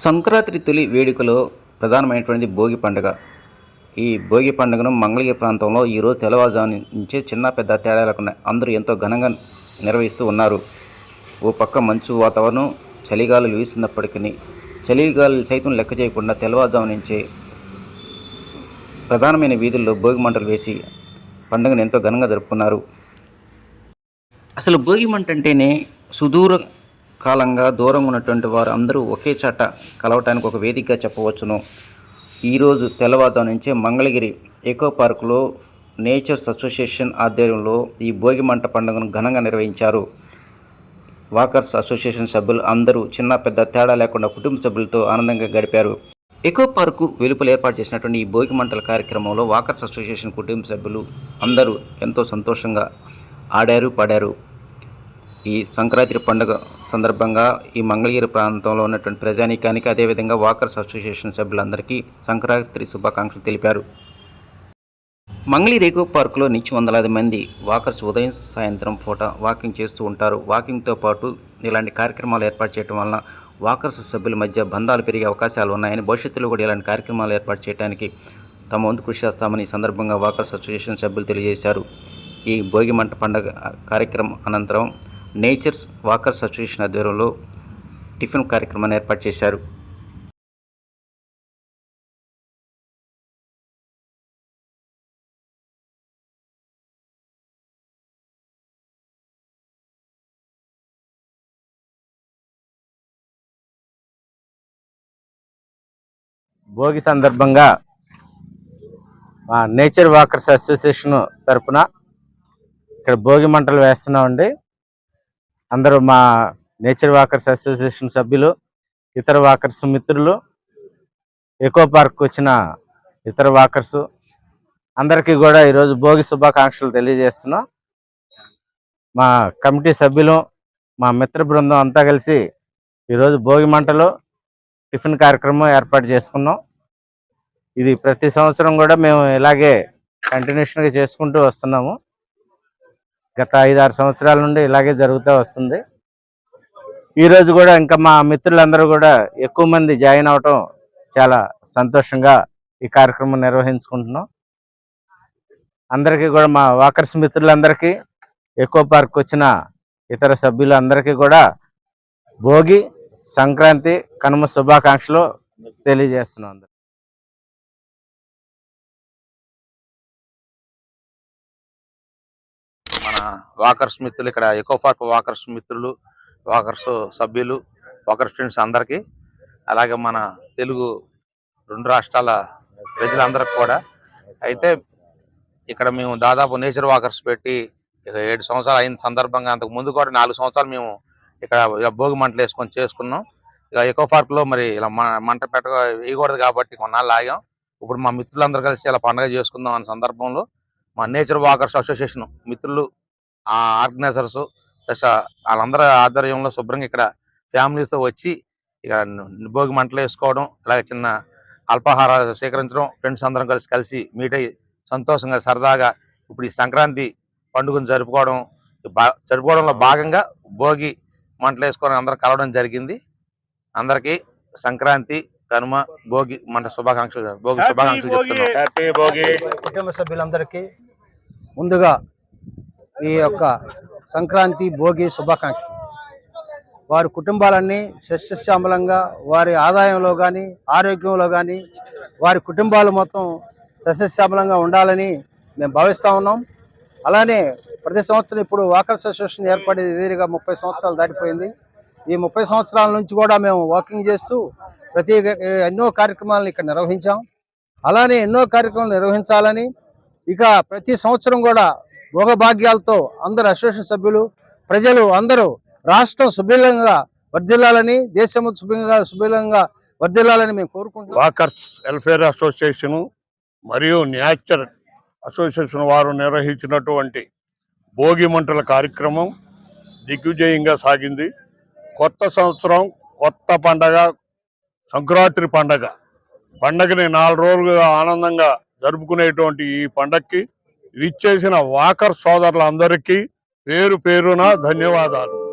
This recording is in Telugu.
సంక్రాంతి తొలి వేడుకలో ప్రధానమైనటువంటిది భోగి పండుగ. ఈ భోగి పండుగను మంగళగిరి ప్రాంతంలో ఈరోజు తెల్లవారుజాము నుంచే చిన్న పెద్ద తేడా లేకుండా అందరూ ఎంతో ఘనంగా నిర్వహిస్తూ ఉన్నారు. ఓ పక్క మంచు వాతావరణం, చలిగాలులు వీస్తున్నప్పటికీ చలిగాలులు సైతం లెక్క చేయకుండా తెల్లవారుజాము నుంచే ప్రధానమైన వీధుల్లో భోగి మంటలు వేసి పండుగను ఎంతో ఘనంగా జరుపుకున్నారు. అసలు భోగి మంట అంటేనే సుదూర కాలంగా దూరంగా ఉన్నటువంటి వారు అందరూ ఒకే చాట కలవటానికి ఒక వేదికగా చెప్పవచ్చును. ఈరోజు తెల్లవారుజాము నుంచే మంగళగిరి ఎకో పార్కులో నేచర్స్ అసోసియేషన్ ఆధ్వర్యంలో ఈ భోగి మంట పండుగను ఘనంగా నిర్వహించారు. వాకర్స్ అసోసియేషన్ సభ్యులు అందరూ చిన్న పెద్ద తేడా లేకుండా కుటుంబ సభ్యులతో ఆనందంగా గడిపారు. ఎకో పార్కు వెలుపల ఏర్పాటు చేసినటువంటి ఈ భోగి మంటల కార్యక్రమంలో వాకర్స్ అసోసియేషన్ కుటుంబ సభ్యులు అందరూ ఎంతో సంతోషంగా ఆడారు, పాడారు. ఈ సంక్రాంతి పండుగ సందర్భంగా ఈ మంగళగిరి ప్రాంతంలో ఉన్నటువంటి ప్రజానీకానికి అదేవిధంగా వాకర్స్ అసోసియేషన్ సభ్యులందరికీ సంక్రాంతి శుభాకాంక్షలు తెలిపారు. మంగళగిరి ఎకో పార్కులో నిత్యం వందలాది మంది వాకర్స్ ఉదయం సాయంత్రం పూట వాకింగ్ చేస్తూ ఉంటారు. వాకింగ్తో పాటు ఇలాంటి కార్యక్రమాలు ఏర్పాటు చేయడం వలన వాకర్స్ సభ్యుల మధ్య బంధాలు పెరిగే అవకాశాలు ఉన్నాయని, భవిష్యత్తులో కూడా ఇలాంటి కార్యక్రమాలు ఏర్పాటు చేయడానికి తమ వంతు కృషి చేస్తామని ఈ సందర్భంగా వాకర్స్ అసోసియేషన్ సభ్యులు తెలియజేశారు. ఈ భోగి మంట పండుగ కార్యక్రమం అనంతరం నేచర్స్ వాకర్స్ అసోసియేషన్ ఆధ్వర్యంలో టిఫిన్ కార్యక్రమాన్ని ఏర్పాటు చేశారు. భోగి సందర్భంగా మా నేచర్ వాకర్స్ అసోసియేషన్ తరఫున ఇక్కడ భోగి మంటలు వేస్తున్నామండి. అందరూ మా నేచర్ వాకర్స్ అసోసియేషన్ సభ్యులు, ఇతర వాకర్స్ మిత్రులు, ఎకో పార్క్ వచ్చిన ఇతర వాకర్స్ అందరికీ కూడా ఈరోజు భోగి శుభాకాంక్షలు తెలియజేస్తున్నాం. మా కమిటీ సభ్యులు, మా మిత్ర బృందం అంతా కలిసి ఈరోజు భోగి మంటలు టిఫిన్ కార్యక్రమం ఏర్పాటు చేసుకున్నాం. ఇది ప్రతి సంవత్సరం కూడా మేము ఇలాగే కంటిన్యూషన్గా చేసుకుంటూ వస్తున్నాము. గత 5-6 సంవత్సరాల నుండి ఇలాగే జరుగుతూ వస్తుంది. ఈరోజు కూడా ఇంకా మా మిత్రులందరూ కూడా ఎక్కువ మంది జాయిన్ అవటం చాలా సంతోషంగా ఈ కార్యక్రమం నిర్వహించుకుంటున్నాం. అందరికీ కూడా మా వాకర్స్ మిత్రులందరికీ, ఎకో పార్క్ వచ్చిన ఇతర సభ్యులందరికీ కూడా భోగి, సంక్రాంతి, కనుమ శుభాకాంక్షలు తెలియజేస్తున్నాం. మన వాకర్స్ మిత్రులు, ఇక్కడ ఎకో పార్క్ వాకర్స్ మిత్రులు, వాకర్స్ సభ్యులు, వాకర్స్ ఫ్రెండ్స్ అందరికీ, అలాగే మన తెలుగు 2 రాష్ట్రాల ప్రజలందరికీ కూడా. అయితే ఇక్కడ మేము దాదాపు నేచర్ వాకర్స్ పెట్టి 7 సంవత్సరాలు అయిన సందర్భంగా అంతకు ముందు కూడా 4 సంవత్సరాలు మేము ఇక్కడ భోగి మంటలు వేసుకొని చేసుకున్నాం. ఇక ఎకో పార్క్లో మరి ఇలా మంట వేయకూడదు కాబట్టి కొన్నాళ్ళు ఆగాం. ఇప్పుడు మా మిత్రులందరూ కలిసి ఇలా పండుగ చేసుకుందాం అనే సందర్భంలో మా నేచర్ వాకర్స్ అసోసియేషన్ మిత్రులు, ఆర్గనైజర్స్ ప్లస్ వాళ్ళందరూ ఆధ్వర్యంలో శుభ్రంగా ఇక్కడ ఫ్యామిలీస్తో వచ్చి ఇక భోగి మంటలు వేసుకోవడం, అలాగే చిన్న అల్పాహారాలు స్వీకరించడం, ఫ్రెండ్స్ అందరం కలిసి మీట్ అయ్యి సంతోషంగా సరదాగా ఇప్పుడు ఈ సంక్రాంతి పండుగను జరుపుకోవడంలో భాగంగా భోగి మంటలు వేసుకొని అందరం కలవడం జరిగింది. అందరికీ సంక్రాంతి, కనుమ, భోగి మంట శుభాకాంక్షలు చెప్తున్నాం. కుటుంబ సభ్యులందరికీ ముందుగా ఈ యొక్క సంక్రాంతి, భోగి శుభాకాంక్షలు. వారి కుటుంబాలన్నీ సస్యశ్యామలంగా, వారి ఆదాయంలో కానీ ఆరోగ్యంలో కానీ వారి కుటుంబాలు మొత్తం సస్యశ్యామలంగా ఉండాలని మేము భావిస్తూ ఉన్నాం. అలానే ప్రతి సంవత్సరం ఇప్పుడు వాకర్స్ అసోసియేషన్ ఏర్పడి ఎదురుగా 30 సంవత్సరాలు దాటిపోయింది. ఈ 30 సంవత్సరాల నుంచి కూడా మేము వాకింగ్ చేస్తూ ఎన్నో కార్యక్రమాలను ఇక్కడ నిర్వహించాం. అలానే ఎన్నో కార్యక్రమాలు నిర్వహించాలని, ఇక ప్రతి సంవత్సరం కూడా భోగభాగ్యాలతో అందరు అసోసియేషన్ సభ్యులు, ప్రజలు అందరూ రాష్ట్రం సుభిలంగా వర్ధిల్లాలని, దేశం సుభిలంగా వర్ధిల్లాలని మేము కోరుకుంటున్నాం. వాకర్స్ వెల్ఫేర్ అసోసియేషన్ మరియు నేచర్ అసోసియేషన్ వారు నిర్వహించినటువంటి భోగి మంటల కార్యక్రమం దిగ్విజయంగా సాగింది. కొత్త సంవత్సరం, కొత్త పండగ, సంక్రాంతి పండగని 4 రోజులుగా ఆనందంగా జరుపుకునేటువంటి ఈ పండగకి విచ్చేసిన వాకర్ సోదరులందరికీ పేరు పేరున ధన్యవాదాలు.